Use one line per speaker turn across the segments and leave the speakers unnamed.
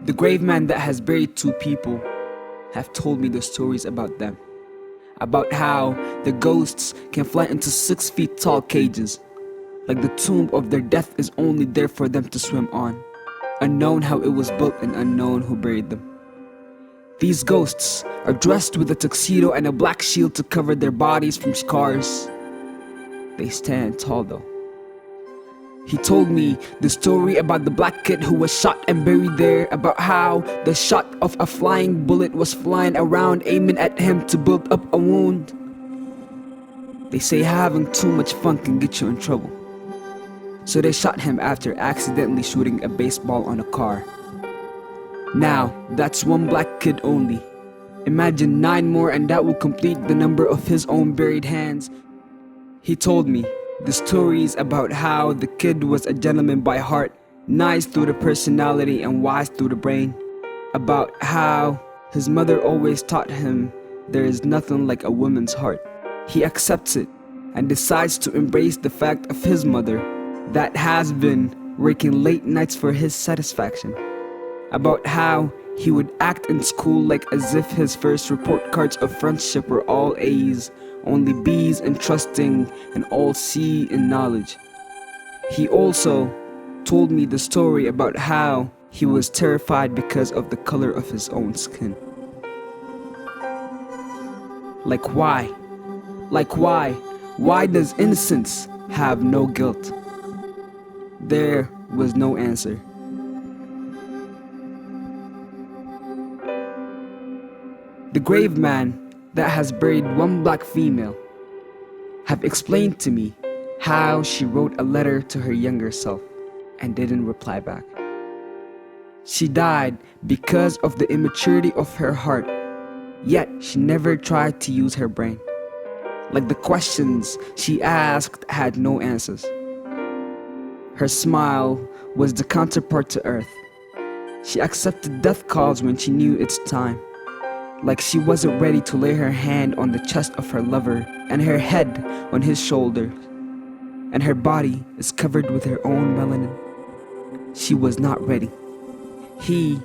The grave man that has buried two people have told me the stories about them. About how the ghosts can fly into 6 feet tall cages, like the tomb of their death is only there for them to swim on. Unknown how it was built and unknown who buried them. These ghosts are dressed with a tuxedo and a black shield to cover their bodies from scars. They stand tall though. He told me the story about the black kid who was shot and buried there, about how the shot of a flying bullet was flying around aiming at him to build up a wound. They say having too much fun can get you in trouble. So they shot him after accidentally shooting a baseball on a car. Now, that's one black kid only. Imagine 9 more and that will complete the number of his own buried hands. He told me the stories about how the kid was a gentleman by heart, nice through the personality and wise through the brain. About how his mother always taught him there is nothing like a woman's heart. He accepts it and decides to embrace the fact of his mother that has been working late nights for his satisfaction. About how he would act in school like as if his first report cards of friendship were all A's, only B's in trusting, and all C in knowledge. He also told me the story about how he was terrified because of the color of his own skin. Like why? Like why? Why does innocence have no guilt? There was no answer. The grave man that has buried one black female have explained to me how she wrote a letter to her younger self and didn't reply back. She died because of the immaturity of her heart, yet she never tried to use her brain. Like the questions she asked had no answers. Her smile was the counterpart to earth. She accepted death calls when she knew it's time. Like she wasn't ready to lay her hand on the chest of her lover and her head on his shoulder, and her body is covered with her own melanin. She was not ready. He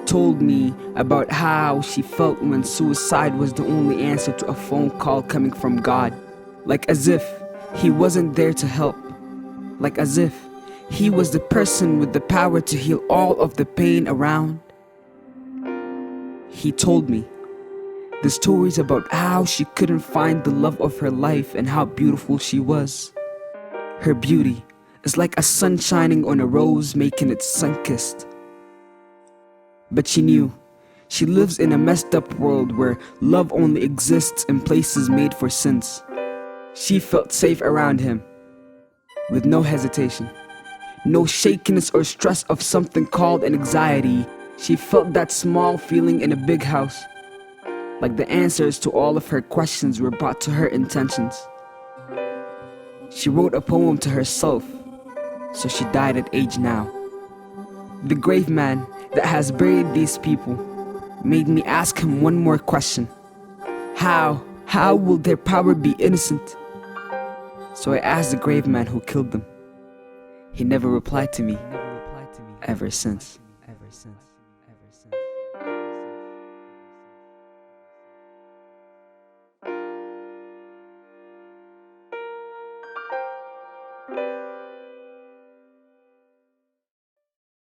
told me about how she felt when suicide was the only answer to a phone call coming from God, like as if he wasn't there to help, like as if he was the person with the power to heal all of the pain around. He told me the stories about how she couldn't find the love of her life and how beautiful she was. Her beauty is like a sun shining on a rose making it sun-kissed. But she knew she lives in a messed up world where love only exists in places made for sins. She felt safe around him with no hesitation, no shakiness or stress of something called an anxiety. She felt that small feeling in a big house. Like the answers to all of her questions were brought to her intentions. She wrote a poem to herself, so she died at age now. The grave man that has buried these people made me ask him one more question. How will their power be innocent? So I asked the grave man who killed them. He never replied to me ever since.